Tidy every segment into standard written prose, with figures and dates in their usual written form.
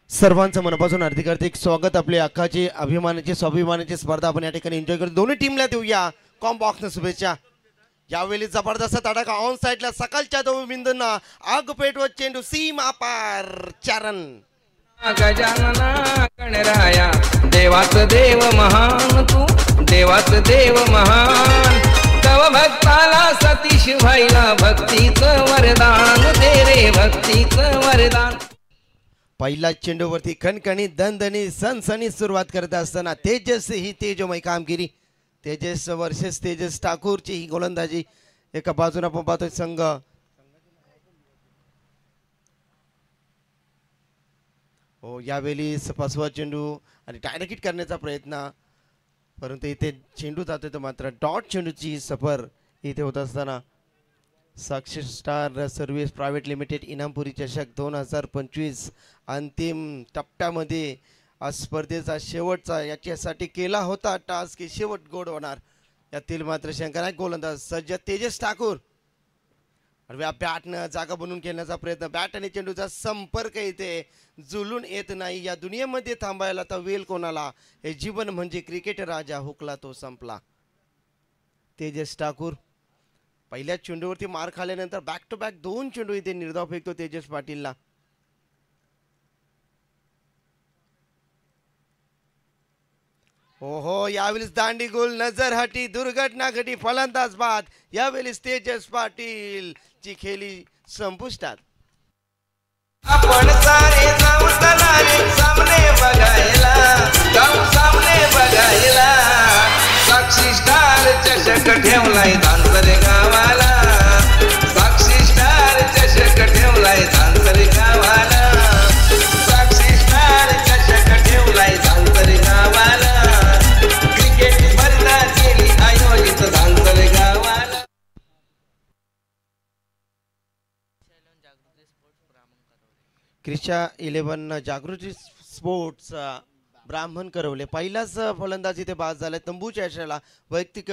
सर्वांचं मनापासून हार्दिक स्वागत. आपली अख्खाची अभिमानाची स्वाभिमानाची स्पर्धा आपण या ठिकाणी एन्जॉय करतो. दोन्ही टीमला देऊया कॉम्बॉक्सने शुभेच्छा. यावेळी जबरदस्त तडाखा ऑन साइडला सकाळच्या दोन बिंदूंना आग पेटवत चेंडू सीमा पार चरण. गजानना गणराया देवाच देव महान तू देवाच देव महान तव भक्ताला सतीश व्हायला भक्तीचं वरदान दे रे भक्तीचं वरदान. पहिला चेंडूवरती खणखणी दणदणी सनसनी सुरुवात करत असताना तेजस ही तेजोमय कामगिरी. तेजस वर्सेस तेजस ठाकूरची ही गोलंदाजी. एका बाजूने आपण पाहतोय संघ हो यावेळी पाचवा चेंडू आणि डायरेक्ट करण्याचा प्रयत्न, परंतु इथे चेंडू जातोय तर मात्र डॉट चेंडूची सफर इथे होत असताना साक्षी स्टार सर्व्हिस प्रायव्हेट लिमिटेड इनामपुरी चषक 2025 अंतिम टप्प्यामध्ये स्पर्धेचा शेवटचा याच्यासाठी केला होता टास्क की शेवट गोड होणार यातील मात्र शंका नाही. गोलंदाज सज्ज तेजस ठाकूर बॅटनं जागा बनवून खेळण्याचा प्रयत्न. बॅट आणि चेंडूचा संपर्क इथे जुळून येत नाही. या दुनियेमध्ये थांबायला तर वेल कोणाला, हे जीवन म्हणजे क्रिकेट राजा हुकला तो संपला. तेजस ठाकूर पहिल्या चेंडूवरती मार खाल्ल्यानंतर बॅक टू बॅक दोन चेंडू इथे निर्धाव फेकतो तेजस पाटीलला. हो यावेळेस दांडी गोल नजर हटी दुर्घटना घटी फलंदाज बाद. यावेळेस तेजस पाटील ची खेळी संपुष्टात. आपण सारे जाऊ रे सामने बघायला जाऊ सामने बघायला साक्षी स्टार चषक ठेवलाय धानसरे गावाला साक्षी स्टार चषक ठेवलाय धानसरे गावाला साक्षी स्टार चषक ठेवलाय धानसरे गावाला क्रिकेट स्पर्धा केली आयोजित धानसरे गावाला. क्रिशा 11 जागृती स्पोर्ट्स ब्राह्मण करवले पहिलाच फलंदाज इथे बाद झाला. तंबूच्या यशाला वैयक्तिक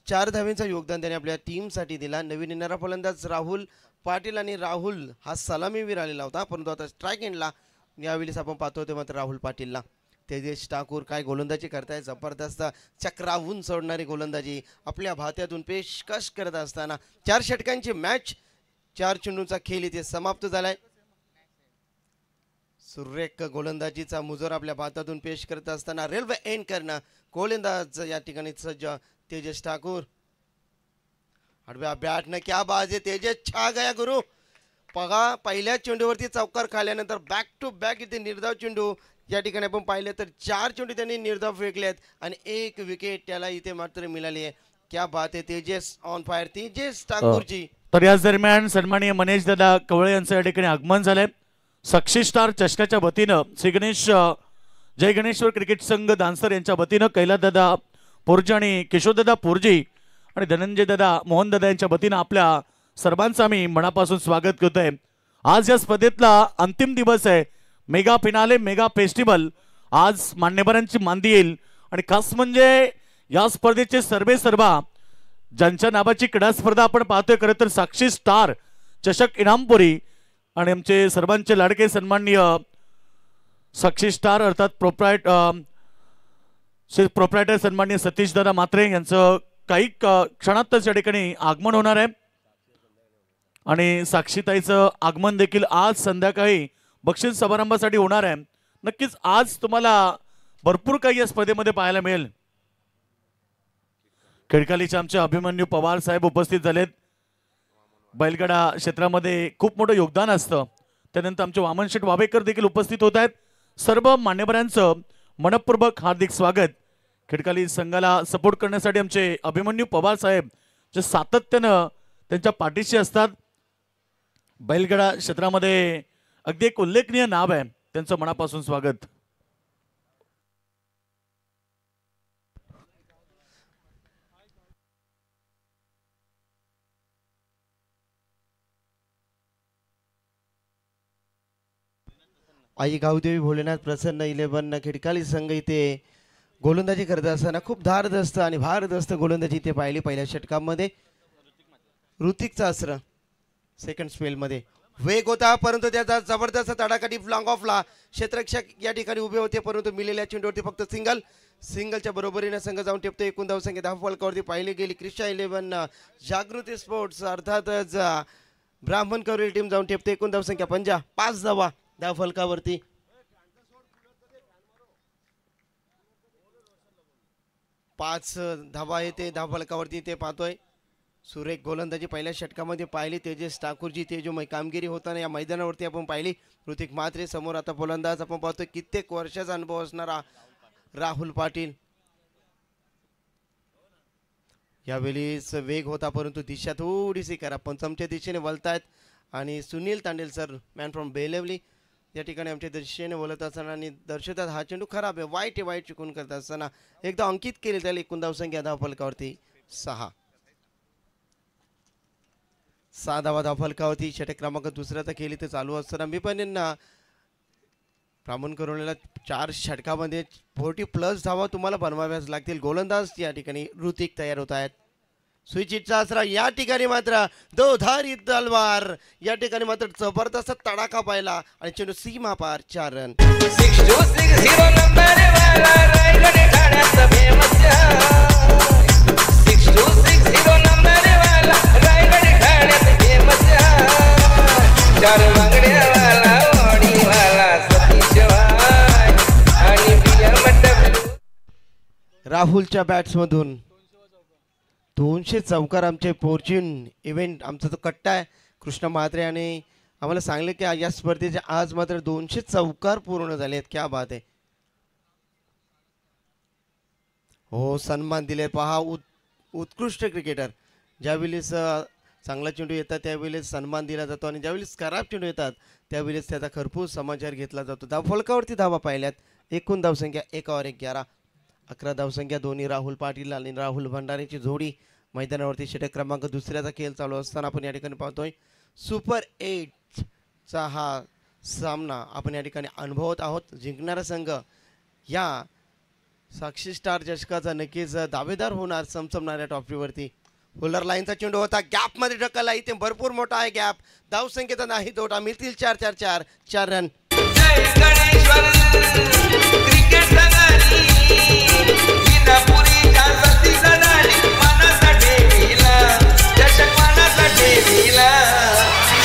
4 धावेंचं योगदान त्याने आपल्या टीमसाठी दिला. नवीन येणारा फलंदाज राहुल पाटील आणि राहुल हा सलामीवीर आलेला होता, परंतु आता स्ट्राईक एंडला यावेळेस आपण पाहतो ते मात्र राहुल पाटीलला. तेजस ठाकूर काय गोलंदाजी करताय, जबरदस्त चक्रावून सोडणारी गोलंदाजी आपल्या भात्यातून पेशकश करत असताना 4 षटकांची मॅच 4 चेंडूंचा खेळ इथे समाप्त झालाय. सुरेख गोलंदाजीचा मुजोर आपल्या भातातून पेश करत असताना रेल्वे एंड करणं गोलंदाज या ठिकाणी सज्ज तेजस ठाकूर. बॅट न क्या बाज तेजस छा गया गुरु. बघा पहिल्या चेंडूवरती चौकार खाल्यानंतर बॅक टू बॅक इथे निर्धाव चेंडू या ठिकाणी आपण पाहिले तर 4 चेंडू त्यांनी निर्धाव फेकलेत आणि 1 विकेट त्याला इथे मात्र मिळाली आहे. क्या बात आहे तेजस ऑन फायर तेजस ठाकूरची. तर याच दरम्यान सन्माननीय मनेश दादा कवळे यांचं या ठिकाणी आगमन झालंय. साक्षी स्टार चषकाच्या वतीनं श्री गणेश जय गणेश्वर क्रिकेट संघ दानसर यांच्या वतीनं कैलासदादा पोरजी आणि किशोरदादा पोरजी आणि धनंजय दादा मोहन दादा यांच्या वतीनं आपल्या सर्वांचं आम्ही मनापासून स्वागत करतोय. आज या स्पर्धेतला अंतिम दिवस आहे. मेगा फिनाले मेगा फेस्टिवल आज मान्यवरांची मांदी येईल आणि खास म्हणजे या स्पर्धेचे सर्वा ज्यांच्या नावाची क्रीडा स्पर्धा आपण पाहतोय खरं तर साक्षी स्टार चषक इनामपुरी आणि आमचे सर्वांचे लाडके सन्माननीय साक्षी स्टार अर्थात प्रोप्रायटर सन्माननीय सतीश दादा मात्रे यांचं काही क्षणातच या ठिकाणी आगमन होणार आहे आणि साक्षीताईचं आगमन देखील आज संध्याकाळी बक्षीस समारंभासाठी होणार आहे. नक्कीच आज तुम्हाला भरपूर काही या स्पर्धेमध्ये पाहायला मिळेल. खेळखालीचे आमचे अभिमन्यू पवार साहेब उपस्थित झालेत. बैलगाडा क्षेत्रामध्ये खूप मोठं योगदान असतं. त्यानंतर आमचे वामन शेठ वावेकर देखील उपस्थित होत आहेत. सर्व मान्यवरांचं मनपूर्वक हार्दिक स्वागत. खेळखाली संघाला सपोर्ट करण्यासाठी आमचे अभिमन्यू पवार साहेब जे सातत्यानं त्यांच्या पाठीशी असतात. बैलगाडा क्षेत्रामध्ये अगदी एक उल्लेखनीय नाव आहे, त्यांचं मनापासून स्वागत. आई गावदेवी भोलेनाथ प्रसन्न 11 खिडकाली संघ इथे गोलंदाजी करत असताना खूप धारदस्त आणि भारदस्त गोलंदाजी इथे पाहिली. पहिल्या षटकामध्ये ऋतिक चासर सेकंड स्पेलमध्ये वेग होता परंतु त्याचा जबरदस्त तडाखा लॉंग ऑफला क्षेत्ररक्षक या ठिकाणी उभे होते परंतु मिलेल्या चेंडूवरती फक्त सिंगलच्या बरोबरीने संघ जाऊन टेपतो. एकूण धावसंख्या 10 फलकावरती पाहिली गेली. क्रिशा 11 जागृती स्पोर्ट्स अर्थातच ब्राह्मण कवरेल टीम जाऊन टेपते. एकूण धावसंख्या 5 धावा 10 फलकावरती. पाच धावा आहे ते 10 फलकावरती ते पाहतोय. सुरेख गोलंदाजी पहिल्या षटकामध्ये पाहिली. तेजस ठाकूरजी तेजोमय कामगिरी होताना या मैदानावरती आपण पाहिली. ऋतिक म्हात्रे समोर आता गोलंदाज आपण पाहतोय कित्येक वर्षाचा अनुभव असणारा राहुल पाटील. यावेळीच वेग होता परंतु दिशा थोडीशी करा पंचमच्या दिशेने वळतायत आणि Sunil Tandel sir man from Belavali या ठिकाणी आमच्या दिशेने बोलत असताना आणि दर्शवतात हा चेंडू खराब आहे वाईट चुकून करत असताना एकदा अंकित केले त्याला. एकूण धावसंख्या 10 फलकावरती 6 धावा 10 फलकावरती. षटक क्रमांक दुसऱ्याचा केली तर चालू असताना मी पण ब्राह्मण करुणेला 4 षटकामध्ये 40+ धावा तुम्हाला बनवाव्याच लागतील. गोलंदाज या ठिकाणी ऋतिक तयार होत आहेत. स्विचिटचा आसरा या ठिकाणी मात्र दोधारी तलवार या ठिकाणी मात्र जबरदस्त तडाखा पाहिला आणि चेंडू सीमा पार 4 रन. 6260 नंबर वाला रायगड ठाण्याचा फेमस 6260 नंबर वाला रायगड ठाण्याचा फेमस 4 बांगड्यावाला ओडीवाला सतीश भाई आणि BMW राहुलच्या बॅट्समधून 200 चौकार आमचे फॉर्च्यून इव्हेंट आमचा तो कट्टा आहे कृष्ण म्हात्रे आणि आम्हाला सांगले की या स्पर्धेचे आज मात्र 200 चौकार पूर्ण झाले आहेत. क्या बात आहे. हो सन्मान दिले पहा. उत्कृष्ट क्रिकेटर ज्यावेळेस चांगला चेंडू येतात त्यावेळेस सन्मान दिला जातो आणि ज्यावेळेस खराब चेंडू येतात त्यावेळेस त्याचा खरपूस समाचार घेतला जातो. धाव फलकावरती धावा पाहिल्यात. एकूण धावसंख्या 1 और 11 11 धावसंख्या. दोन्ही राहुल पाटील आणि राहुल भंडारेची जोडी मैदानावरती. षटक क्रमांक दुसऱ्याचा खेळ चालू असताना आपण या ठिकाणी पाहतोय सुपर 8चा हा सामना आपण या ठिकाणी अनुभवत आहोत. जिंकणारा संघ या साक्षी स्टार चषकाचा नक्कीच दावेदार होणार चमचमणाऱ्या ट्रॉफीवरती. होल्डर लाईनचा चेंडू होता गॅप मध्ये ढकलला. इथे भरपूर मोठा आहे गॅप. धावसंख्येचा नाही तोटा मिळतील 4 रन. जय गणेश्वर क्रिकेट संघानी विनापुरीच्या सती सदानी मनाचा ठेवीला चषक मनाचा ठेवीला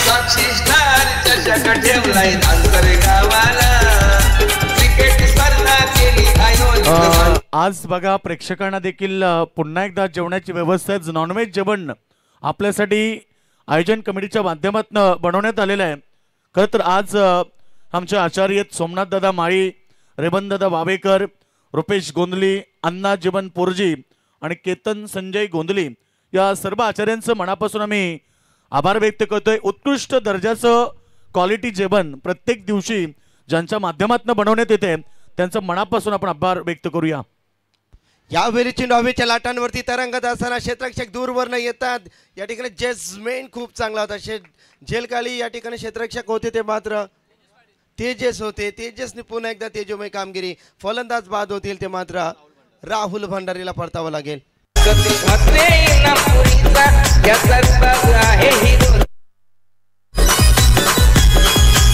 साक्षी स्टार चषक ठेवलाय दानकर गावाला क्रिकेट स्पर्धा केली आयोजित. आज बघा प्रेक्षकांना देखील पुन्हा एकदा जेवणाची व्यवस्था आहे. नॉनव्हेज जेवण आपल्यासाठी आयोजन कमिटीच्या माध्यमातून बनवण्यात आलेलं आहे. खरं तर आज आमचे आचार्य सोमनाथ दादा माळी, रेबन दादा वावेकर, रुपेश गोंदली, अण्णा जीवन पोरजी आणि केतन संजय गोंदली या सर्व आचार्यांचं मनापासून आम्ही आभार व्यक्त करतोय. उत्कृष्ट दर्जाचं क्वालिटी जेवण प्रत्येक दिवशी ज्यांच्या माध्यमातून बनवण्यात येते त्यांचं मनापासून आपण आभार व्यक्त करूया. यावेळी चेंडू हवेच्या लाटांवरती तरंगत असताना क्षेत्ररक्षक दूरवरनं येतात. या ठिकाणी जजमेंट खूप चांगला होता. झेलकाली या ठिकाणी क्षेत्ररक्षक होते ते मात्र तेजस होते. तेजसने पुन्हा एकदा तेजोमय कामगिरी. फलंदाज बाद होतील ते मात्र राहुल भंडारीला परतावं लागेल. सतीश म्हात्रे नागपुरीचा याचाच बाजू आहे हिरो.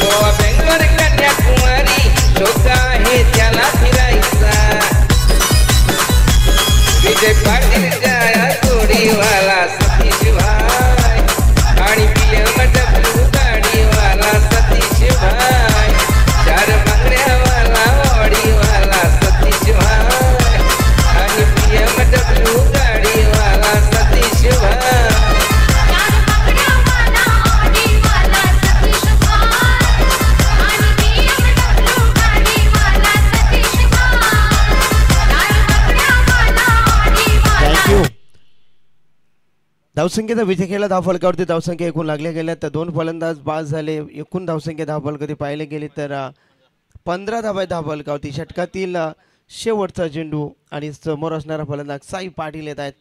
गोवा बेंगलोर कन्याकुमारी शोक आहे त्याला फिरायचा. विजय पाटील जया जोडीवाला सतीश भाई आणि BMW गाडीवाला सतीश भाई 4 बांगड्यावाला ओडीवाला सतीश भाई आणि BMW गाडीवाला सतीश भाई. 4 बांगड्यावाला ओडीवाला सतीश भाई आणि BMW गाडीवाला सतीश भाई. 4 बांगड्यावाला ओडीवाला. थँक्यू. धावसंख्येचा विजय केला. 10 फलकावरती धावसंख्या एकूण लागल्या गेल्या तर 2 फलंदाज बाद झाले. एकूण धावसंख्या 10 फलकावरती पाहिले गेले तर 15 धावा 10 फलकावरती. षटकातील शेवटचा चेंडू आणि समोर असणारा फलंदाज साई पाटील येत आहेत.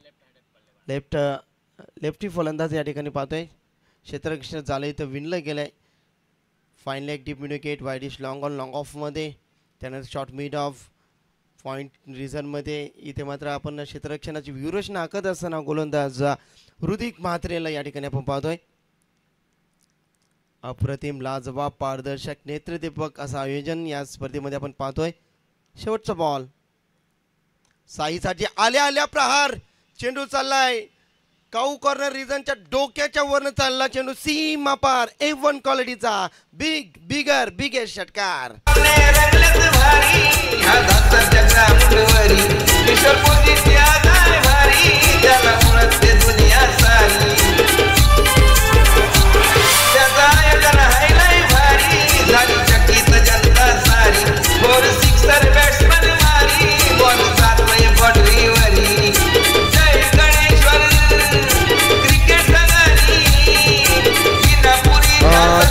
लेफ्टी फलंदाज या ठिकाणी पाहतोय. क्षेत्ररक्षण झालं इथं विणलं गेलंय. Fine leg deep midwicket widish long on long ऑफमध्ये त्यानंतर शॉर्ट मिड ऑफ पॉईंट रिझनमध्ये. इथे मात्र आपण क्षेत्ररक्षणाची व्यूहरचना आखत असताना गोलंदाज ऋतिक म्हात्रेला या ठिकाणी आपण पाहतोय. अप्रतिम लाजवाब पारदर्शक नेत्रदीपक असं आयोजन या स्पर्धेमध्ये आपण पाहतोय. शेवटचा बॉल साईसाठी आल्या आल्या प्रहार. चेंडू चाललाय काऊ कॉर्नर रिजनच्या डोक्याच्या वरनं चालला चेंडू सीमा पार. A1 क्वालिटीचा बिगेस्ट षटकार. रंगलत भारी ह्या धाकच्या ग्रामवरी किशोरपुरी त्यागाय भारी त्याला उलटते दुनिया सारी त्याचा आयोजन हायलाय भारी झाली चकित जनता सारी. फोर सिक्सर बॅट्समन मारी बॉल सातवय पटरीवरी. जय गणेश्वर क्रिकेट संघानी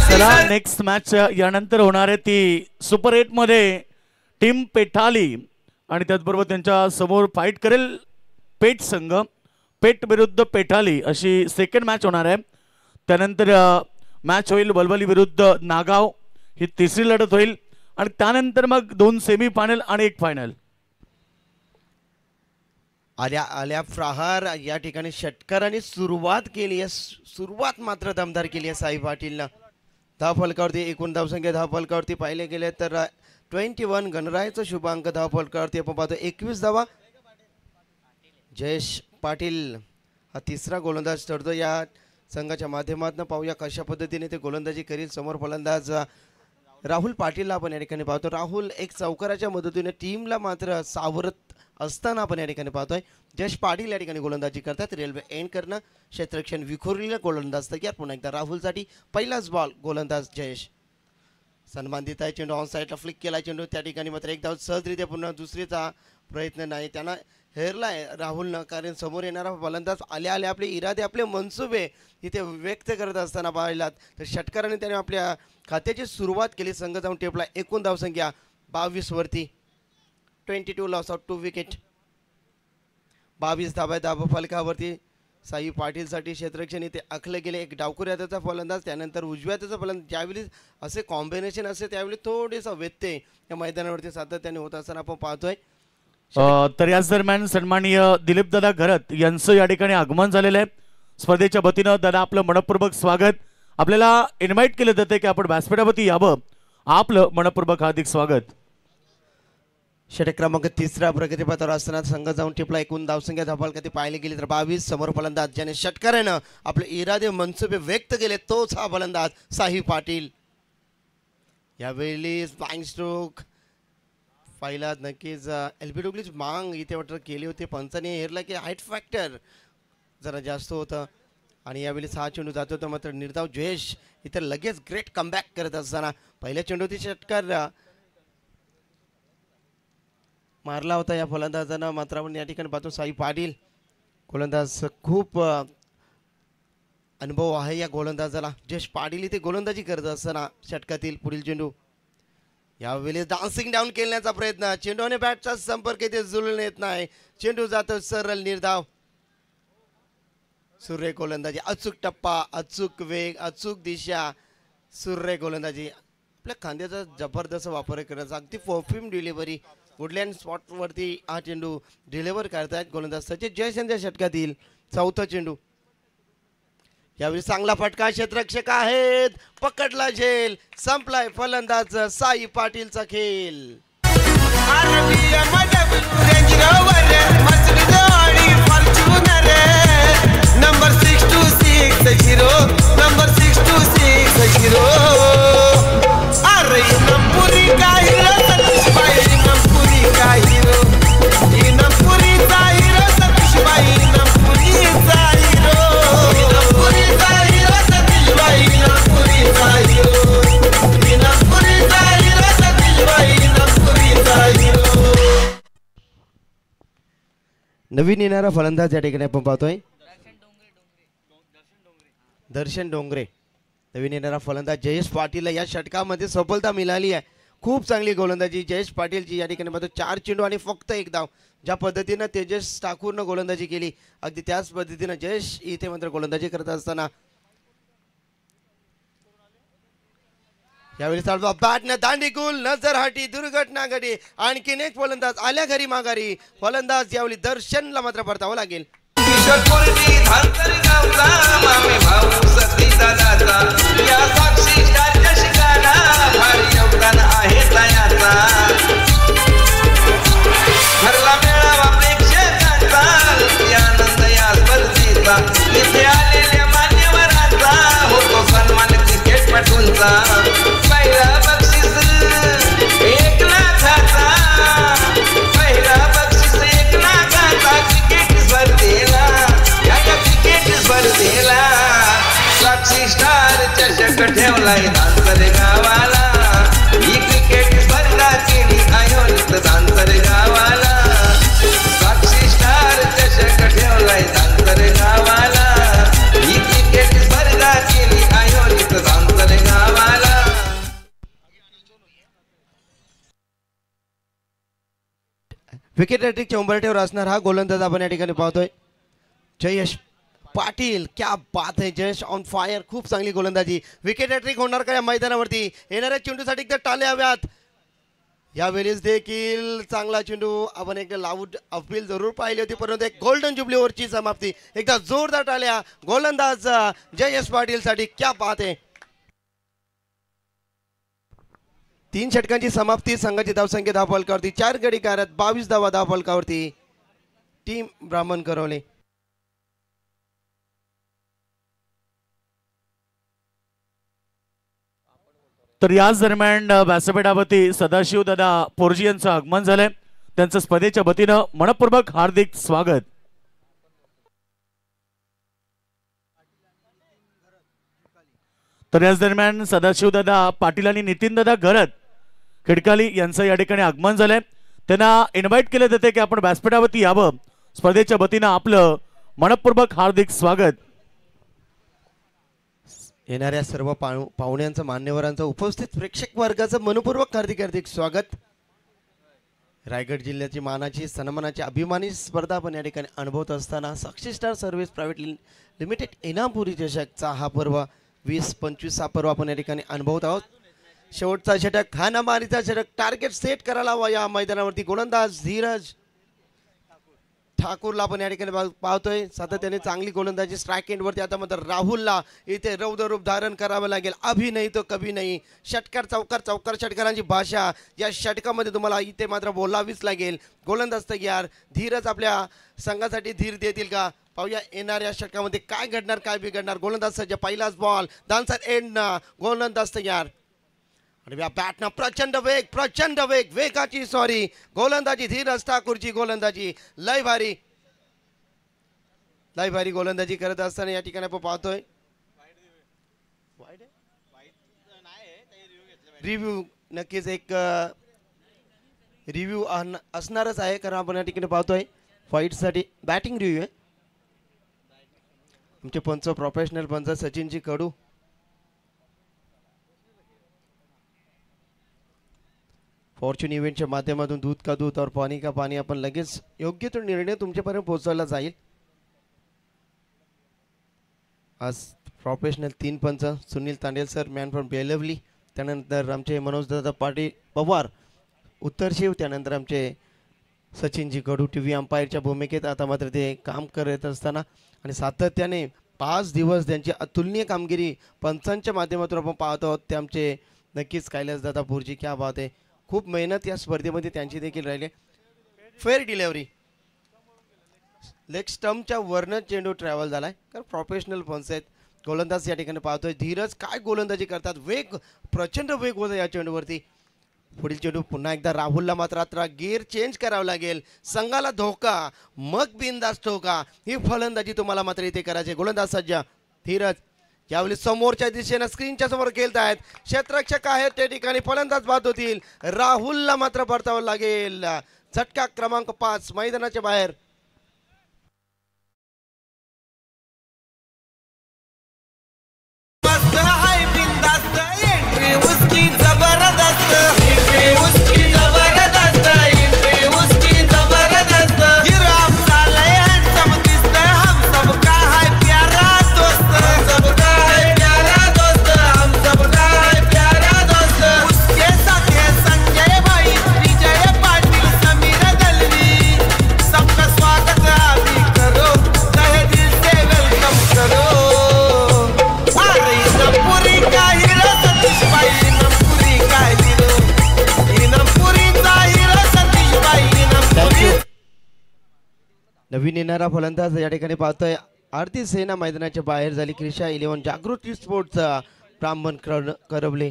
चला नेक्स्ट मॅच यानंतर होणार आहे ती सुपर 8 मध्ये टीम पेठाली आणि त्याचबरोबर त्यांच्या समोर फाईट करेल पेठ संघ. पेठ विरुद्ध पेठाली अशी सेकंड मॅच होणार आहे. त्यानंतर मॅच होईल वलवली विरुद्ध नागाव ही तिसरी लढत होईल आणि त्यानंतर मग 2 सेमी फायनल आणि 1 फायनल. आल्या आल्या प्रहार या ठिकाणी षटकाराने सुरुवात केली आहे. सुरुवात मात्र दमदार केली आहे साई पाटीलनं. धाव फलकावरती एकूण धावसंख्या धाव फलकावरती पाहिले गेले तर 21. गणरायाचा शुभ अंक धाव फलकावरती आपण पाहतो 21 धावा. जयेश पाटील हा तिसरा गोलंदाज ठरतो या संघाच्या माध्यमातून. पाहूया कशा पद्धतीने ते गोलंदाजी करील. समोर फलंदाज राहुल पाटीलला आपण या ठिकाणी पाहतो. राहुल एक चौकाराच्या मदतीने टीमला मात्र सावरत असताना आपण या ठिकाणी पाहतोय. जयेश पाटील या ठिकाणी गोलंदाजी करतात. रेल्वे एंड करणं क्षेत्ररक्षण विखुरलेलं गोलंदाज तयार. पुन्हा एकदा राहुलसाठी पहिलाच बॉल. गोलंदाज जयेश सन्मानित आहे. चेंडू ऑन साईडला फ्लिक केला चेंडू त्या ठिकाणी मात्र एक धाव सहजरित्या पुन्हा दुसरीचा प्रयत्न नाही. त्यांना हेरलाय राहुलनं कारण समोर येणारा फलंदाज आल्या आल्या आपले इरादे आपले मनसुबे इथे व्यक्त करत असताना पाहिलात तर षटकाराने त्याने आपल्या खात्याची सुरुवात केली. संघ जाऊन टेपला एकूण धावसंख्या 22 वरती. 22 लॉस आउट 2 विकेट. 22 धाबा धाबा फलकावरती साई पाटीलसाठी क्षेत्ररक्षण इथे आखले गेले. एक डावखुरी हाताचा फलंदाज त्यानंतर उजव्या हाताचा फलंदाज. ज्यावेळी असे कॉम्बिनेशन असते त्यावेळी थोडेसा व्यत्यय या मैदानावरती सातत्याने होत असताना आपण पाहतोय. तर याच दरम्यान सन्माननीय दिलीप दादा घरत यांचं या ठिकाणी आगमन झालेलं आहे. स्पर्धेच्या वतीनं दादा आपलं मनपूर्वक स्वागत. आपल्याला इन्व्हाइट केलं जाते की आपण व्यासपीठावरती यावं. आपलं मनपूर्वक हार्दिक स्वागत. षटक क्रमांक 3 प्रगतीपथावर असताना संघ जाऊन टिपला. एकूण धावसंख्या धावफलकावरती पाहिली गेली तर 22. समोर फलंदाज ज्याने षटकारानं आपले इरादे मनसुबे व्यक्त केले तोच हा फलंदाज साई पाटील. यावेळी फ्लाइंग स्ट्रोक पहिला नक्कीच एलबीडब्ल्यूची मांग इथे वाटत केली होती. पंचाने हेरला की हाईट फॅक्टर जरा जास्त होतं आणि यावेळी 6 चेंडू जात होता मात्र निर्धाव जयेश इथे लगेच ग्रेट कमबॅक करत असताना पहिल्या चेंडूची षटकार मारला होता या फलंदाजानं. मात्र आपण या ठिकाणी पाहतो साई पाटील गोलंदाज खूप अनुभव आहे या गोलंदाजाला. जयेश पाटील इथे गोलंदाजी करत असताना षटकातील पुढील चेंडू यावेळी डान्सिंग डाऊन केल्याचा प्रयत्न. चेंडू आणि बॅटचा संपर्क इथे जुळून येत नाही. चेंडू जातो सरळ निर्धाव. सूर्य गोलंदाजी अचूक टप्पा अचूक वेग अचूक दिशा. सूर्य गोलंदाजी आपल्या खांद्याचा जबरदस्त वापर करण्याचा अगदी परफ्यूम डिलिव्हरी वुडलँड स्पॉटवरती हा चेंडू डिलिव्हर करतायत गोलंदाज सचिन जयचंद्र षटकातील चौथा चेंडू. यावेळी चांगला फटका क्षेत्ररक्षक आहेत. पकडला झेल. संपलाय फलंदाज साई पाटीलचा खेळ. नंबर 6260 नंबर 6260 अरे नंपुरी का हिरो सतीशबाई नंपुरी का हिरो नंपुरीचा हिरो सतीशबाई नंपुरीचा हिरो नंपुरीचा हिरो सतीशबाई नंपुरीचा हिरो नंपुरीचा हिरो सतीशबाई नंपुरीचा हिरो. नवीन येणारा फलंदाज या ठिकाणी आपण पाहतोय दर्शन डोंगरे. नवीन येणारा फलंदाज जयेश पाटीलला या षटकामध्ये सफलता मिळाली आहे. खूप चांगली गोलंदाजी जयेश पाटीलची या ठिकाणी पाहतो. 4 चेंडू आणि फक्त 1 धाव. ज्या पद्धतीनं तेजस ठाकूरनं गोलंदाजी केली अगदी त्याच पद्धतीनं जयेश इथे मात्र गोलंदाजी करत असताना यावेळी चालतो बॅटनं दांडी गुल नजर हाटी दुर्घटना घडी. आणखीन एक फलंदाज आल्या घरी माघारी. फलंदाज यावेळी दर्शनला मात्र परतावं लागेल. षटपूर्णी धांतरी गावचा मामे भाऊ सती दादाचा या साक्षी स्टारच्या शिकाना भारी योगदान आहे तयाचा ठरला मेळावा प्रेक्षकांचा आनंद या स्पर्धेचा इथे आलेल्या मान्यवरांचा होतो सन्मान क्रिकेटपटूंचा पहिला बक्षीस 1 लाखाचा पहिला बक्षीस 1 लाखाचा क्रिकेट स्पर्धेला या क्रिकेट स्पर्धेला साक्षी स्टार चषक ठेवलाय धांतर गावाला ही क्रिकेट स्पर्धा केली आयोजित धांतर गावाला साक्षी स्टार चषक ठेवलाय धांतर गावाला ही क्रिकेट स्पर्धा केली आयोजित धांतर गावाला विकेट हॅट्रिकच्या उंबरठ्यावर असणार हा गोलंदाज आपण या ठिकाणी पाहतोय जयेश पाटील. क्या बात आहे, जयेश ऑन फायर. खूप चांगली गोलंदाजी. विकेट हॅट्रिक होणार का या मैदानावरती? येणाऱ्या चेंडूसाठी एकदा टाळ्या हव्यात. यावेळेस देखील चांगला चेंडू आपण एकदा लावूट अपील जरूर पाहिली होती, परंतु एक गोल्डन जुबली ओव्हरची समाप्ती. एकदा जोरदार टाळ्या गोलंदाज जयेश पाटील साठी. क्या बात आहे. 3 षटकांची समाप्ती. संघाची धावसंख्या 10 फलकावरती 4 गडी कार्यरत 22 धावा 10 फलकावरती. टीम ब्राह्मण करवले. तर याच दरम्यान व्यासपीठावरती सदाशिव दादा पोरजी यांचं आगमन झालंय. त्यांचं स्पर्धेच्या वतीनं मनपूर्वक हार्दिक स्वागत. तर याच दरम्यान सदाशिव दादा पाटील आणि नितीन दादा घरत खिडकाली यांचं या ठिकाणी आगमन झालंय. त्यांना इन्व्हाइट केलं जाते की आपण व्यासपीठावरती यावं. स्पर्धेच्या वतीनं आपलं मनपूर्वक हार्दिक स्वागत. येणाऱ्या सर्व पाहुण्यांचं मान्यवरांचं उपस्थित प्रेक्षक वर्गाचं मनपूर्वक हार्दिक हार्दिक स्वागत. रायगड जिल्ह्याची मानाची सन्मानाची अभिमानी स्पर्धा आपण या ठिकाणी अनुभवत असताना साक्षी स्टार सर्व्हिस प्रायव्हेट लिमिटेड इनामपुरी चषकचा हा पर्व 20-25 हा पर्व आपण या ठिकाणी अनुभवत आहोत. शेवटचा षटक हाणामारीचा षटक टार्गेट सेट करायला हवा या मैदानावरती. गोलंदाज धीरज ठाकूरला आपण या ठिकाणी पाहतोय सातत्याने चांगली गोलंदाजी स्ट्राईक एंडवरती. आता मात्र राहुलला इथे रौद्र रूप धारण करावं लागेल. अभि नाही तो कभी नाही. षटकार चौकार षटकारांची भाषा या षटकामध्ये तुम्हाला इथे मात्र बोलावीच लागेल. गोलंदाज तयार. धीरज आपल्या संघासाठी धीर देतील का पाहूया. येणाऱ्या षटकामध्ये काय घडणार काय बिघडणार. गोलंदाज सज्ज. पहिलाच बॉल डान्सर एंड. गोलंदाज तयार आणि या बॅटना प्रचंड वेग वेगाची सॉरी गोलंदाजी धीरज ठाकूरची गोलंदाजी लय भारी गोलंदाजी करत असताना या ठिकाणी आपण पाहतोय रिव्ह्यू नक्कीच एक रिव्ह्यू असणारच आहे, कारण आपण या ठिकाणी पाहतोय फाईटसाठी बॅटिंग रिव्ह्यू आहे. आमचे पंच प्रोफेशनल पंच सचिनजी कडू. फॉर्च्यून इव्हेंटच्या माध्यमातून दूध का दूध और पाणी का पाणी आपण लगेच योग्य तो निर्णय तुमच्यापर्यंत पोहोचवला जाईल. आज प्रोफेशनल 3 पंच Sunil Tandel sir man from Belavali, त्यानंतर आमचे मनोजदादा पाटील पवार उत्तरशिव, त्यानंतर आमचे सचिनजी कडू TV अंपायरच्या भूमिकेत आता मात्र ते काम करत असताना आणि सातत्याने 5 दिवस त्यांची अतुलनीय कामगिरी पंचांच्या माध्यमातून आपण पाहत आहोत. ते आमचे नक्कीच कैलासदादा भुर्जी. क्या बात आहे. खूप मेहनत या स्पर्धेमध्ये त्यांची देखील राहिली. फेअर डिलेव्हरी लेग स्टंपच्या वरनं चेंडू ट्रॅव्हल झालाय, कारण प्रोफेशनल पंच आहेत. गोलंदाज या ठिकाणी पाहतोय धीरज काय गोलंदाजी करतात. प्रचंड वेग होता या चेंडूवरती. पुढील चेंडू पुन्हा एकदा राहुलला मात्र आता गिअर चेंज करावं लागेल. संघाला धोका मग बिनधास्त धोका ही फलंदाजी तुम्हाला मात्र इथे करायची. गोलंदाज सज्ज. धीरज यावेळी समोरच्या दिशेने स्क्रीनच्या समोर खेळत आहेत. क्षेत्ररक्षक आहेत त्या ठिकाणी फलंदाज बाद होतील. राहुलला मात्र परतावं लागेल. झटका क्रमांक 5 मैदानाच्या बाहेर. नवीन येणारा फलंदाज या ठिकाणी पाहतोय आरती सेना मैदानाच्या बाहेर झाली. क्रिशा 11 जागृती स्पोर्ट्सचा ब्राह्मण करवले.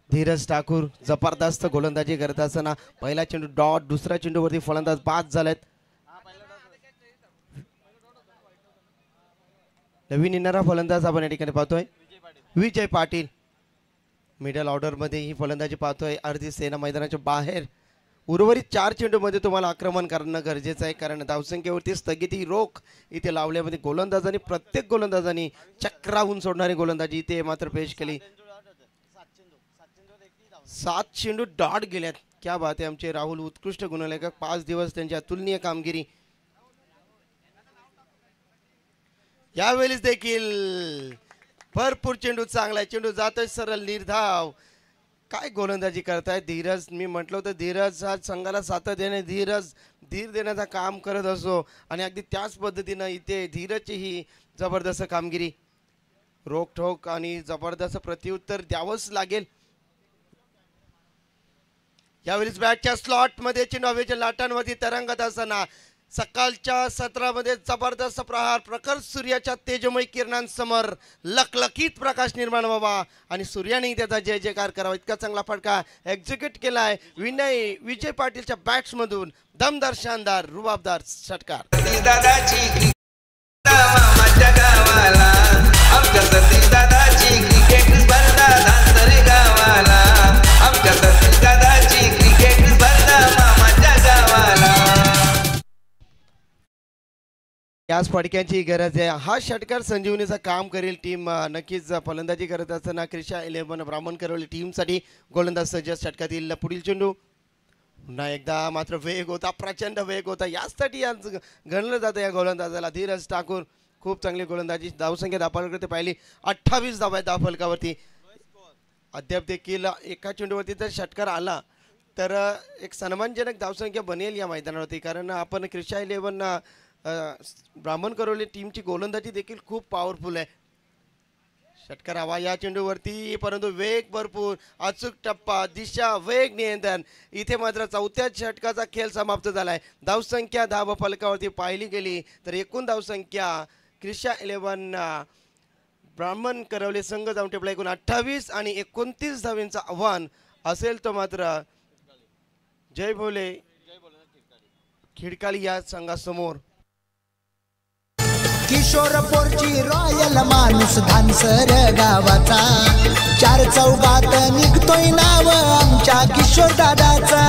धीरज ठाकूर जबरदस्त गोलंदाजी करत असताना पहिला चेंडू डॉट, दुसऱ्या चेंडूवरती फलंदाज बाद झालेत. नवीन येणारा फलंदाज आपण या ठिकाणी पाहतोय विजय पाटील. मिडल ऑर्डर मध्ये ही फलंदाजी पाहतोय आरती सेना मैदानाच्या बाहेर. उर्वरित 4 चेंडूमध्ये तुम्हाला आक्रमण करणं गरजेचं आहे, कारण धावसंख्येवरती स्थगिती रोख इथे लावल्यामध्ये गोलंदाजांनी प्रत्येक गोलंदाजांनी चक्रावून सोडणारी गोलंदाजी इथे मात्र पेश केली. 7 चेंडू डॉट गेल्यात. क्या बात आहे. आमचे राहुल उत्कृष्ट गुणलेखक, 5 दिवस त्यांची अतुलनीय कामगिरी. यावेळेस देखील भरपूर चेंडू चांगला आहे. चेंडू जातोय सरळ निर्धाव. काय गोलंदाजी करताय धीरज. मी म्हटलं होतं धीरज हा संघाला सातत्याने धीर देण्याचं काम करत असो, आणि अगदी त्याच पद्धतीनं इथे धीरजची ही जबरदस्त कामगिरी. रोखठोक आणि जबरदस्त प्रत्युत्तर द्यावंच लागेल. यावेळेस बॅटच्या स्लॉटमध्ये चेंडू हवेच्या लाटांवरती तरंगत असताना सकाळच्या सत्रामध्ये जबरदस्त प्रहार, प्रखर सूर्याच्या तेजमय किरणांसमोर लखलखीत प्रकाश निर्माण व्हावा आणि सूर्याने त्याचा जय जयकार करावा इतका चांगला फटका एक्झिक्यूट केलाय विजय पाटीलच्या बॅट्समधून. दमदार, शानदार, रुबाबदार षटकार. दादाची मामाच्या गावाला, आमच्या सतीश दादाची क्रिकेट स्पर्धा धांतरे गावाला, आमच्या सतीश दादाची क्रिकेट स्पर्धा मामाच्या गावाला. याच फटक्यांची गरज आहे. हा षटकार संजीवनीचं काम करेल. टीम नक्कीच फलंदाजी करत असताना क्रिशा 11 ब्राह्मण करवली टीमसाठी गोलंदाज सज्ज. षटकातील पुढील चेंडू पुन्हा एकदा मात्र वेग होता, प्रचंड वेग होता. यासाठी आज गणलं जातं या गोलंदाजाला. धीरज ठाकूर खूप चांगली गोलंदाजी. धावसंख्या धावफलकावरती पाहिली 28 धावा आहेत धावफलकावरती. अद्याप देखील एका चेंडूवरती जर षटकार आला तर एक सन्मानजनक धावसंख्या बनेल या मैदानावरती, कारण आपण क्रिशा 11 ब्राह्मण करवली टीमची गोलंदाजी देखील खूप पॉवरफुल आहे. षटकार हवा या चेंडूवरती, परंतु वेग भरपूर, अचूक टप्पा, दिशा, वेग नियंत्रण. इथे मात्र चौथ्या षटकाचा खेळ समाप्त झालाय. धावसंख्या धावफलकावरती पाहिली गेली तर एकूण धावसंख्या क्रिशा 11 ब्राह्मण करवले संघ जाऊन टेपला एकूण 28 आणि 29 धावींचं आव्हान असेल तर मात्र जय भोले खिडकाली या संघासमोर. किशोरपोरची रॉयल माणूस धानसर गावाचा, 4 चौघात निघतोय नाव आमच्या किशोर दादाचा.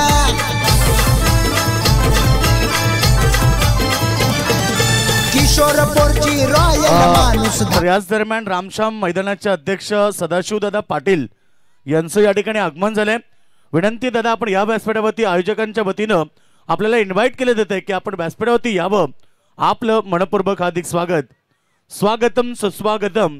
किशोरपोरची रॉयल माणूस. तर याच दरम्यान रामश्याम मैदानाचे अध्यक्ष सदाशिवदादा पाटील यांचं या ठिकाणी आगमन झालंय. विनंती दादा, आपण या व्यासपीठावरती आयोजकांच्या वतीनं आपल्याला इन्व्हाइट केले जाते की आपण व्यासपीठावरती यावं. आपलं मनपूर्वक हार्दिक स्वागत. स्वागतम सुस्वागतम,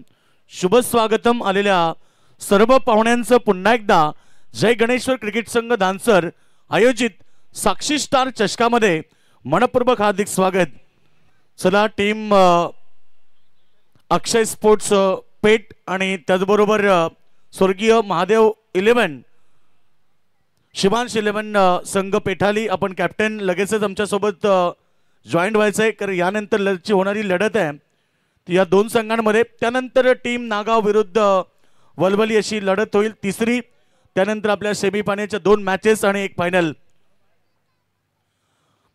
शुभ स्वागतम. आलेल्या सर्व पाहुण्यांचं पुन्हा एकदा जय गणेश्वर क्रिकेट संघ दानसर आयोजित साक्षी स्टार चषकामध्ये मनपूर्वक हार्दिक स्वागत. चला, टीम अक्षय स्पोर्ट्स पेठ आणि त्याचबरोबर स्वर्गीय महादेव 11 शिवांश 11 संघ पेठाली, आपण कॅप्टन लगेचच आमच्यासोबत जॉईंट व्हायचं आहे, कारण यानंतर ची होणारी लढत आहे ती या 2 संघांमध्ये. त्यानंतर टीम नागाव विरुद्ध वलवली अशी लढत होईल तिसरी. त्यानंतर आपल्या सेमीफायनलच्या 2 मॅचेस आणि एक फायनल.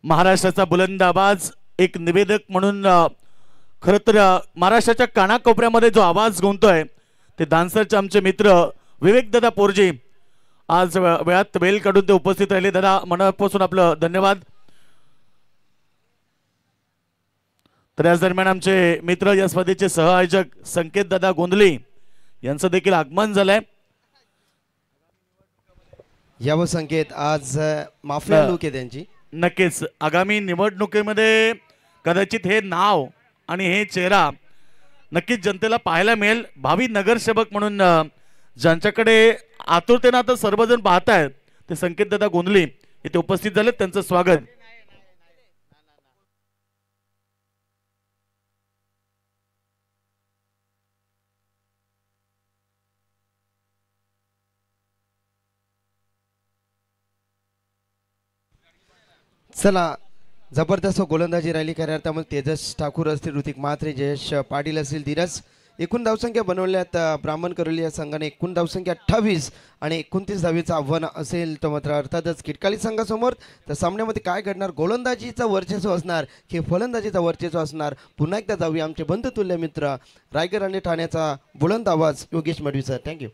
महाराष्ट्राचा बुलंद आवाज एक निवेदक म्हणून खरं तर महाराष्ट्राच्या कानाकोपऱ्यामध्ये जो आवाज गुंततोय ते दानसरचे आमचे मित्र विवेकदादा पोरजी आज वेळात वेळ काढून ते उपस्थित राहिले. दादा, मनापासून आपलं धन्यवाद. तर याच दरम्यान आमचे मित्र या स्पर्धेचे सहआयोजक संकेत दादा गोंधली यांचं देखील आगमन झालंय. यावं संकेत, आज माफिया लूक आहे त्यांची. नक्कीच आगामी निवडणुकीमध्ये कदाचित हे नाव आणि हे चेहरा नक्कीच जनतेला पाहायला मिळेल. भावी नगरसेवक म्हणून ज्यांच्याकडे आतुरतेनं आता सर्वजण पाहतायत ते संकेत दादा गोंधली इथे उपस्थित झाले. त्यांचं स्वागत. चला, जबरदस्त गोलंदाजी राहिली खऱ्या अर्थामध्ये. तेजस ठाकूर असतील, ऋतिक म्हात्रे, जयेश पाटील असतील, धीरज. एकूण धावसंख्या बनवल्यात ब्राह्मण करोली या संघाने एकूण धावसंख्या 28 आणि 29 धावेचं आव्हान असेल. तर मात्र अर्थातच खिडकाली संघासमोर तर सामन्यामध्ये काय घडणार, गोलंदाजीचं वर्चस्व असणार की फलंदाजीचा वर्चस्व असणार. पुन्हा एकदा जाऊया आमचे बंधुतुल्य मित्र रायगड आणि ठाण्याचा बुलंद आवाज योगेश मडवी सर. थँक्यू.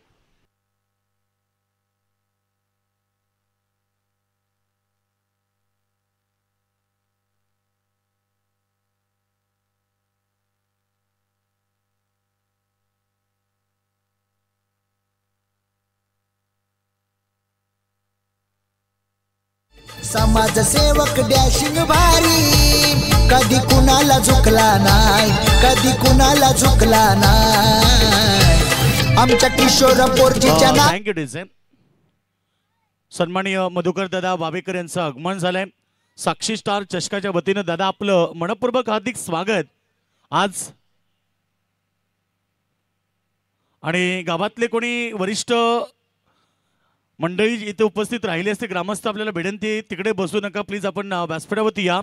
समाजसेवक डॅशिंग भारी, कधी कुणाला झुकला नाही, कधी कुणाला झुकला नाही. आमच्या किशोर पोरजीच्या ना थँक्यू डीजे. सन्माननीय मधुकर दादा वावेकर यांचं आगमन झालंय. साक्षी स्टार चषकाच्या वतीनं दादा आपलं मनपूर्वक हार्दिक स्वागत. आज आणि गावातले कोणी वरिष्ठ मंडळी इथे उपस्थित राहिले असते, ग्रामस्थ आपल्याला विनंती तिकडे बसू नका प्लीज, आपण व्यासपीठावरती या.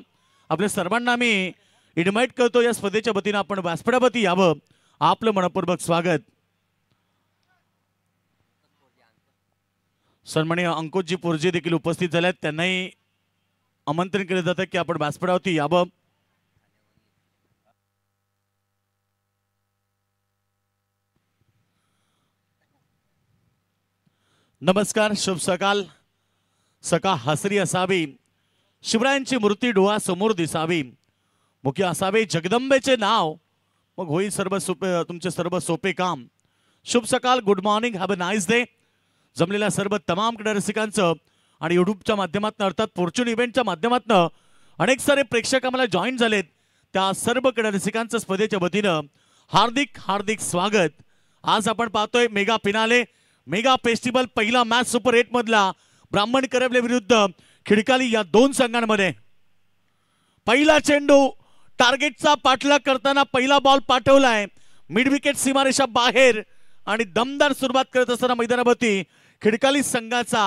आपल्या सर्वांना आम्ही इन्व्हाइट करतो या स्पर्धेच्या वतीनं आपण व्यासपीठावरती यावं. आपलं मनपूर्वक स्वागत. सन्माननीय अंकुशजी पोरजे देखील उपस्थित झाल्यात, त्यांनाही आमंत्रण केलं जातं की आपण व्यासपीठावरती यावं. नमस्कार, शुभ सकाळ. सकाळ हसरी असावी, शिवरायांची मूर्ती डोळ्यासमोर दिसावी, मुख्य असावे जगदंबेचे नाव, मग होईल सर्व सोपे तुमचे सर्व सोपे काम. शुभ सकाळ, good morning, have a nice day. जमलेल्या सर्व तमाम क्रीडा रसिकांचं आणि यूट्यूबच्या माध्यमातून अर्थात फॉर्च्यून इव्हेंटच्या माध्यमातून अनेक सारे प्रेक्षक आम्हाला जॉईन झालेत, त्या सर्व क्रीडा रसिकांचं स्पर्धेच्या वतीनं हार्दिक हार्दिक स्वागत. आज आपण पाहतोय मेगा फिनाले, मेगा फेस्टिवल, पहिला मॅच सुपर 8 मधला ब्राह्मण करवले विरुद्ध खिडकाली या दोन संघांमध्ये. पहिला चेंडू टार्गेटचा पाठलाग करताना पहिला बॉल पाठवलाय मिड विकेट सीमारेषा बाहेर आणि दमदार सुरुवात करत असताना मैदानावरती खिडकाली संघाचा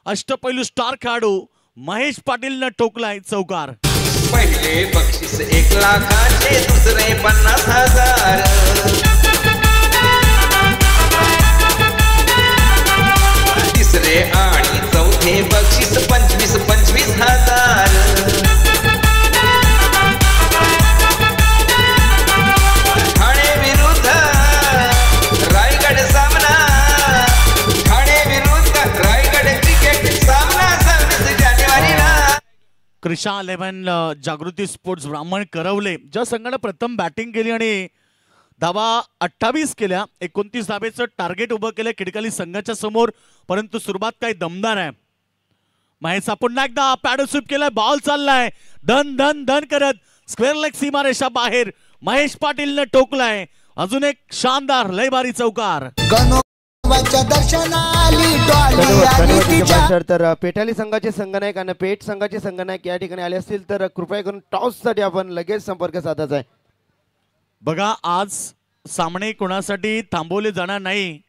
अष्टपैलू स्टार खेळाडू महेश पाटीलनं टोकलाय चौकार. पहिले बक्षीस 1 लाखाचे, दुसरे 50,000, तिसरे आणि चौथे बक्षीस 25,000. ठाणे विरुद्ध रायगड सामना, ठाणे विरुद्ध रायगड क्रिकेट सामना 26 जानेवारीला. क्रिशा 11 जागृती स्पोर्ट्स ब्राह्मण करवले ज्या संघानं प्रथम बॅटिंग केली आणि धावा 28 केल्या, 29 धावेचं टार्गेट उभं केलं खिडकाली संघाच्या समोर, परंतु सुरुवात काही दमदार आहे. महेशचा पुन्हा एकदा पॅडल स्वीप केलाय, बॉल चाललाय धन धन धन करत स्क्वेअर लेग सीमारेषा बाहेर, महेश पाटीलनं टोकलाय. अजून एक शानदार लय भारी चौकार. गणोबाच्या दर्शनाली डॉली आली तिच्या. सर तर पेटाली संघाचे संघनायक आणि पेठ संघाचे संघनायक या ठिकाणी आले असतील तर कृपया करून टॉससाठी आपण लगेच संपर्क साधायचा आहे. बघा, आज सामने कोणासाठी थांबवले जाणार नाही.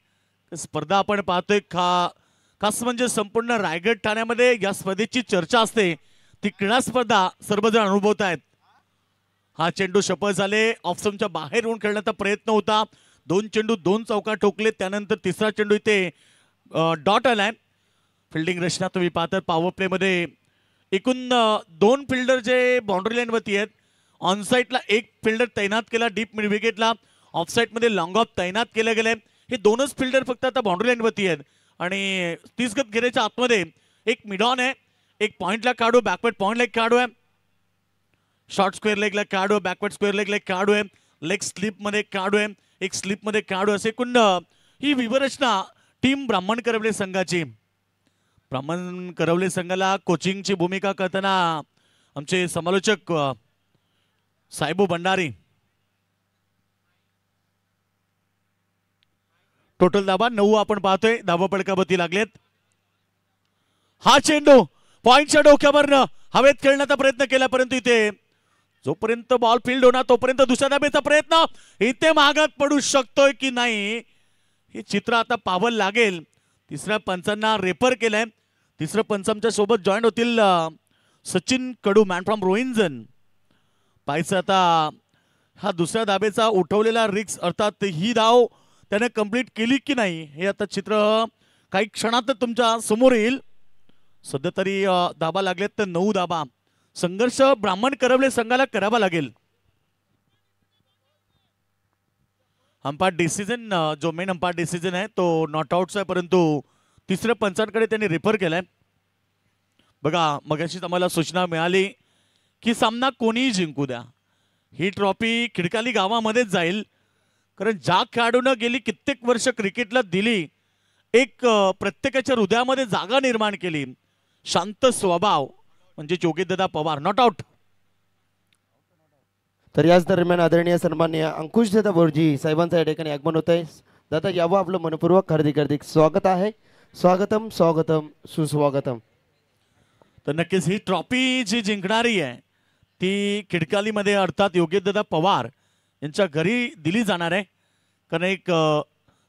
स्पर्धा आपण पाहतोय खास म्हणजे संपूर्ण रायगड ठाण्यामध्ये या स्पर्धेची चर्चा असते, ती क्रीडा स्पर्धा सर्वजण अनुभवत आहेत. हा चेंडू सफल झाले, ऑफस्टंपच्या बाहेर होऊन खेळण्याचा प्रयत्न होता. 2 चेंडू 2 चौकार ठोकले, त्यानंतर तिसरा चेंडू इथे डॉट आलाय. फिल्डिंग रचना तुम्ही पाहतात पॉवर प्लेमध्ये एकूण 2 फिल्डर जे बाउंड्री लाईनवरती आहेत. ऑनसाईडला 1 फिल्डर तैनात केला डीप मिड विकेटला, ऑफसाईडमध्ये लॉंग ऑफ तैनात केले गेले. हे 2च फिल्डर फक्त आता बाउंड्री लाईनवरती आहेत आणि 30 गज घेऱ्याच्या आतमध्ये एक मिड ऑन आहे, एक पॉइंटला खेळाडू, बॅकवर्ड पॉइंट लेग खेळाडू आहे, शॉर्ट स्क्वेअर लेगला खेळाडू, बॅकवर्ड स्क्वेअर लेगला खेळाडू आहे, लेग स्लिपमध्ये खेळाडू आहे, एक स्लिपमध्ये खेळाडू असे एकूण ही विवरचना टीम ब्राह्मण करवले संघाची. ब्राह्मण करवले संघाला कोचिंगची भूमिका करताना आमचे समालोचक साहेबू भंडारी. टोटल धावा 9 आपण पाहतोय, धावा पडकावरती लागलेत. हा चेंडू पॉइंटच्या डोक्यावरनं हवेत खेळण्याचा प्रयत्न केला, परंतु इथे जोपर्यंत बॉल फील्ड होणार तोपर्यंत दुसऱ्या धाब्याचा प्रयत्न, इथे महागात पडू शकतोय की नाही हे चित्र आता पाहावं लागेल. तिसऱ्या पंचांना रेफर केलंय, तिसऱ्या पंचांच्या सोबत जॉईन होतील सचिन कडू मॅन फ्रॉम रोहिंजन पाहायचं आता हा दुसऱ्या धाबेचा उठवलेला रिक्स अर्थात ही धाव त्याने कंप्लीट केली की नाही हे आता चित्र काही क्षणात तुमच्या समोर येईल. सध्या तरी धाबा लागलेत तर 9 धाबा. संघर्ष ब्राह्मण करवले संघाला करावा लागेल. अंपायर डिसिजन जो मेन अंपायर डिसिजन आहे तो नॉट आउटचा आहे परंतु तिसऱ्या पंचांकडे त्यांनी रेफर केलाय. बघा मगाशीच आम्हाला सूचना मिळाली की सामना कोणीही जिंकू द्या ही ट्रॉफी खिडकाली गावामध्येच जाईल कारण ज्या खेळाडूनं गेली कित्येक वर्ष क्रिकेटला दिली एक प्रत्येकाच्या हृदयामध्ये जागा निर्माण केली शांत स्वभाव म्हणजे योगेशदादा पवार नॉट आउट. तर याच दरम्यान आदरणीय सन्माननीय अंकुश दादा बोरजी साहेबांचं या ठिकाणी आगमन होत आहे. दादा यावं आपलं मनपूर्वक हार्दिक स्वागत आहे. स्वागतम स्वागतम सुस्वागतम. तर नक्कीच ही ट्रॉफी जी जिंकणारी आहे ती खिडकालीमध्ये अर्थात योगेशदादा पवार यांच्या घरी दिली जाणार आहे कारण एक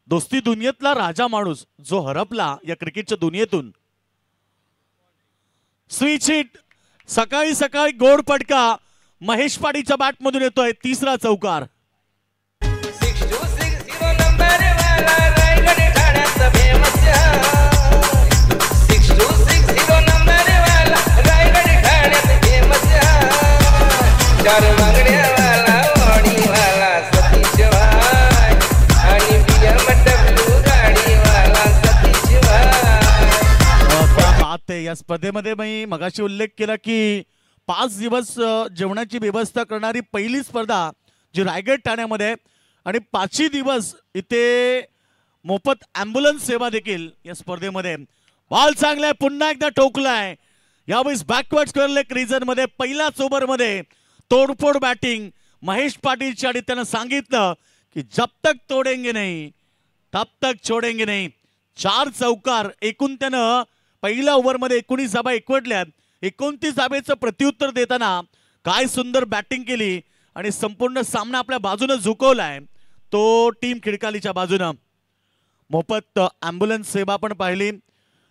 दोस्ती दुनियेतला राजा माणूस जो हरपला या क्रिकेटच्या दुनियेतून. स्विच हिट सकाळी सकाळी गोड फटका महेश पाटीच्या बॅट मधून येतोय तिसरा चौकार. 6260 नंबर वाला रायगड ठाण्याचा फेमस 6260 नंबर वाला रायगड ठाण्याचा फेमस 4 मागण्यावाला वाडीवाला सतीश भाई आणि BMW गाडीवाला सतीश भाई. क्या बात आहे. या स्पर्धेमध्ये मी मगाशी उल्लेख केला की 5 दिवस जेवणाची व्यवस्था करणारी पहिली स्पर्धा जी रायगड ठाण्यामध्ये आणि 5ही दिवस इथे मोफत ॲम्ब्युलन्स सेवा देखील या स्पर्धेमध्ये. बॉल चांगलाय पुन्हा एकदा ठोकलाय यावेळेस बॅकवर्ड स्क्वेअर लेग रीजन मध्ये पहिल्याच ओव्हरमध्ये तोडफोड बॅटिंग महेश पाटीलची आणि त्यानं सांगितलं की जब तक तोडेंगे नाही तब तक छोडेंगे नाही. 4 चौकार एकूण त्यानं पहिल्या ओव्हरमध्ये 19 धाबा एकवटल्यात. 29 धाबेचं प्रत्युत्तर देताना काय सुंदर बॅटिंग केली आणि संपूर्ण सामना आपल्या बाजूने झुकवलाय तो टीम खिडकालीच्या बाजूनं. मोफत ॲम्ब्युलन्स सेवा पण पाहिली.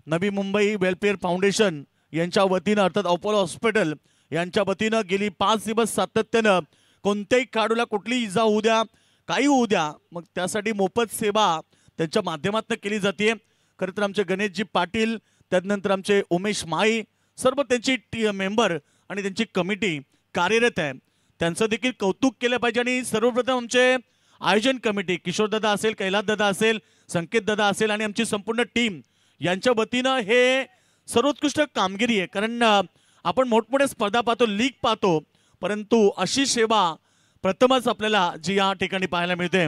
नवी मुंबई वेलफेअर फाउंडेशन यांच्या वतीनं अर्थात अपोलो हॉस्पिटल यांच्या वतीनं गेली 5 दिवस सातत्यानं कोणत्याही खेळाडूला कुठली इजा होऊ द्या काही होऊ द्या मग त्यासाठी मोफत सेवा त्यांच्या माध्यमातून केली जाते. खरं तर आमचे गणेशजी पाटील त्यानंतर आमचे उमेश माई सर्व त्यांची मेंबर आणि त्यांची कमिटी कार्यरत आहे त्यांचं देखील कौतुक केलं पाहिजे. आणि सर्वप्रथम आमचे आयोजन कमिटी किशोरदादा असेल कैलासदादा असेल संकेतदादा असेल आणि आमची संपूर्ण टीम यांच्या वतीनं हे सर्वोत्कृष्ट कामगिरी आहे. कारण आपण मोठमोठ्या स्पर्धा पाहतो लीग पाहतो परंतु अशी सेवा प्रथमच आपल्याला जी या ठिकाणी पाहायला मिळते.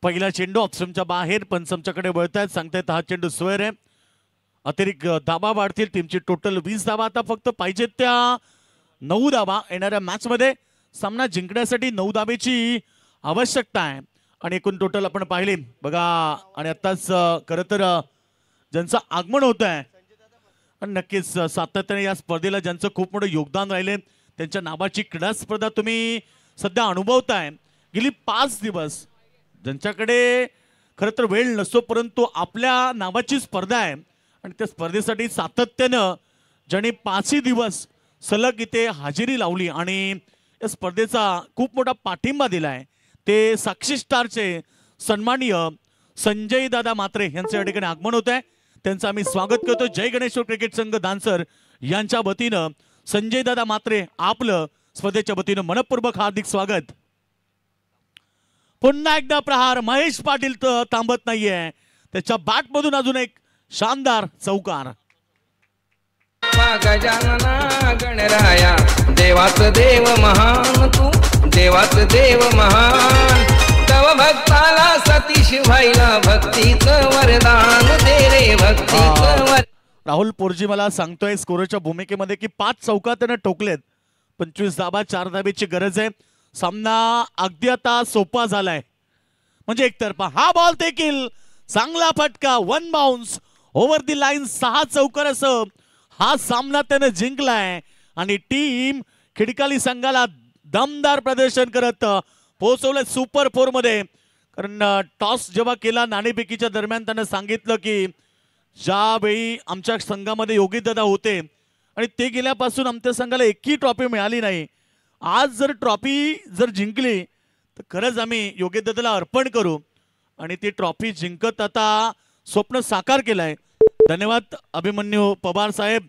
पहिला चेंडू ऑप्शनच्या बाहेर पंचमच्याकडे वळतायत सांगतायत हा चेंडू स्क्वेअर आहे. अतिरिक्त धाबा वाढतील टीमची टोटल 20 धाबा आता फक्त पाहिजेत त्या 9 धाबा. येणाऱ्या मॅच मध्ये सामना जिंकण्यासाठी 9 धाबेची आवश्यकता आहे आणि एकूण टोटल आपण पाहिले बघा. आणि आताच खरं तर ज्यांचं आगमन होत आहे आणि नक्कीच सातत्याने या स्पर्धेला ज्यांचं खूप मोठं योगदान राहिले त्यांच्या नावाची क्रीडा स्पर्धा तुम्ही सध्या अनुभवताय. गेली 5 दिवस ज्यांच्याकडे खरं तर वेळ नसतो परंतु आपल्या नावाची स्पर्धा आहे आणि त्या स्पर्धेसाठी सातत्यानं ज्यांनी 5ही दिवस सलग इथे हजेरी लावली आणि या स्पर्धेचा खूप मोठा पाठिंबा दिलाय ते साक्षी स्टारचे सन्माननीय संजय दादा मात्रे यांचं या ठिकाणी आगमन होत आहे. त्यांचं आम्ही स्वागत करतो. जय गणेश्वर क्रिकेट संघ दानसर यांच्या वतीनं संजय दादा मात्रे आपलं स्पर्धेच्या वतीनं मनपूर्वक हार्दिक स्वागत. पुन्हा एकदा प्रहार महेश पाटील थांबत नाहीये त्याच्या बॅट मधून अजून एक शानदार चौकार. गजानना गणराया देवाच देव महान तू देवाच देव महान तव भक्ताला सतीश भाईला भक्तीचं वरदान दे रे भक्तीचं वर. राहुल पोरजी मला सांगतोय स्कोरच्या भूमिकेमध्ये की 5 चौका त्यानं ठोकलेत. 25 धाबा 4 धाबेची गरज आहे. सामना अगदी आता सोपा झालाय म्हणजे एकतर्फा. हा बॉल देखील चांगला फटका 1 बाउन्स ओव्हर दी लाईन 6 चौकार असं हा सामना त्याने जिंकलाय आणि टीम खिडकाली संघाला दमदार प्रदर्शन करत पोहोचवलंय सुपर 4 मध्ये. कारण टॉस जेव्हा केला नाणेफेकीच्या दरम्यान त्यानं सांगितलं की ज्यावेळी आमच्या संघामध्ये योगी दादा होते आणि ते गेल्यापासून आमच्या संघाला एकही ट्रॉफी मिळाली नाही. आज जर ट्रॉफी जर जिंकली तर खरंच आम्ही योगी दादाला अर्पण करू आणि ती ट्रॉफी जिंकत आता स्वप्न साकार केलंय. धन्यवाद अभिमन्यू पवार साहेब,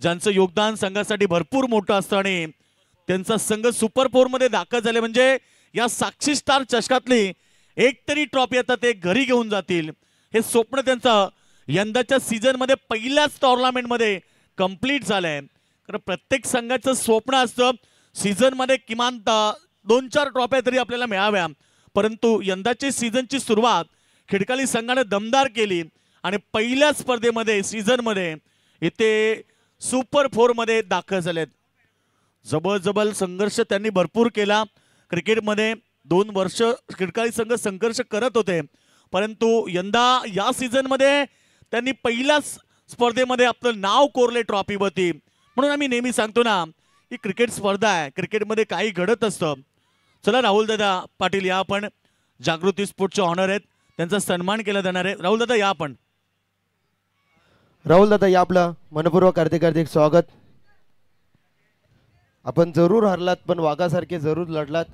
ज्यांचं योगदान संघासाठी भरपूर मोठं असतं आणि त्यांचा संघ सुपर 4 मध्ये दाखल झाले म्हणजे या साक्षी स्टार चषकातली एक तरी ट्रॉफी आता ते घरी घेऊन जातील. हे स्वप्न त्यांचं यंदाच्या सीझन मध्ये पहिल्याच टुर्नामेंट मध्ये कंप्लीट झालंय. कारण प्रत्येक संघाचं स्वप्न असतं सीझन मध्ये किमान 2-4 ट्रॉफ्या तरी आपल्याला मिळाव्या, परंतु यंदाची सीझनची सुरुवात खिडकाली संघाने दमदार केली आणि पहिल्या स्पर्धेमध्ये सीझन मध्ये इथे सुपर 4 मध्ये दाखल झालेत. जबरदस्त संघर्ष त्यांनी भरपूर केला. क्रिकेटमध्ये 2 वर्ष खिडकाली संघ संघर्ष करत होते, परंतु यंदा या सीझन मध्ये त्यांनी पहिल्याच स्पर्धेमध्ये आपलं नाव कोरले ट्रॉफीवरती. म्हणून आम्ही नेहमी सांगतो ना ही क्रिकेट स्पर्धा आहे, क्रिकेटमध्ये काही घडत असतं. चला राहुल दादा पाटील या आपण जागृती स्पोर्टचे ऑनर आहेत, त्यांचा सन्मान केला जाणार आहे. राहुल दादा या आपण. राहुल दादा या आपलं मनपूर्वक हार्दिक स्वागत. आपण जरूर हरलात पण वाघासारखे जरूर लढलात.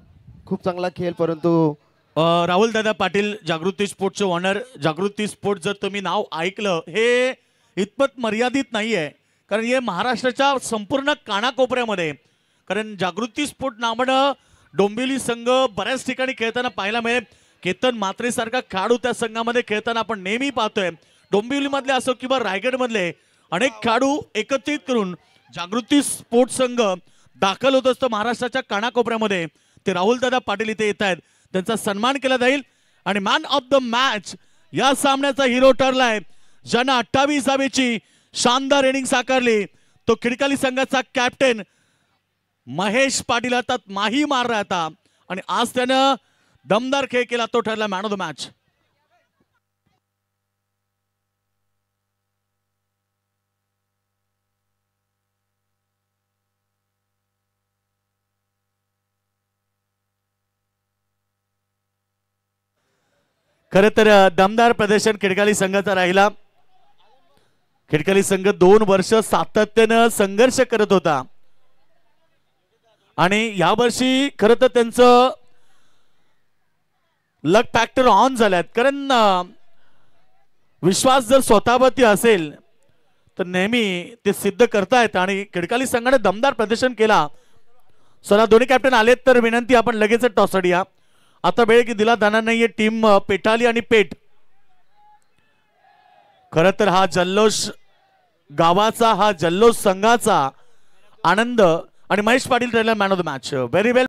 खूप चांगला खेळ, परंतु राहुल दादा पाटील जागृती स्पोर्टचे ऑनर. जागृती स्पोर्ट जर तुम्ही नाव ऐकलं हे इतपत मर्यादित नाहीये, कारण हे महाराष्ट्राच्या संपूर्ण कानाकोपऱ्यामध्ये, कारण जागृती स्पोर्ट नावानं डोंबिवली संघ बऱ्याच ठिकाणी खेळताना पाहायला मिळेल. केतन म्हात्रे सारखा खेळाडू त्या संघामध्ये खेळताना आपण नेहमी पाहतोय. डोंबिवलीमधले असो किंवा रायगडमधले अनेक खेळाडू एकत्रित करून जागृती स्पोर्ट संघ दाखल होत असतो महाराष्ट्राच्या कानाकोपऱ्यामध्ये. ते राहुल दादा पाटील इथे येत आहेत, त्यांचा सन्मान केला जाईल. आणि मॅन ऑफ द मॅच या सामन्याचा हिरो ठरलाय, ज्यानं 28वीची शानदार इनिंग साकारली, तो खिडकाली संघाचा कॅप्टन महेश पाटील. आता माही मार रहा था आणि आज त्यानं दमदार खेळ केला, तो ठरला मॅन ऑफ द मॅच. खरं तर दमदार प्रदर्शन खिडकाली संघाचा राहिला. खिडकाली संघ 2 वर्ष सातत्यानं संघर्ष करत होता आणि यावर्षी खरं तर त्यांचं लक फॅक्टर ऑन झाल्यात. कारण विश्वास जर स्वतःवरती असेल तर नेहमी ते सिद्ध करतायत आणि खिडकाली संघाने दमदार प्रदर्शन केला. चला दोन्ही कॅप्टन आलेत तर विनंती आपण लगेच टॉस या. आता वेळ की दिला जाणार नाहीये. टीम पेटाली आणि पेट. खरं तर हा जल्लोष गावाचा, हा जल्लोष संघाचा आनंद आणि महेश पाटील ठरला man of the match. Very well.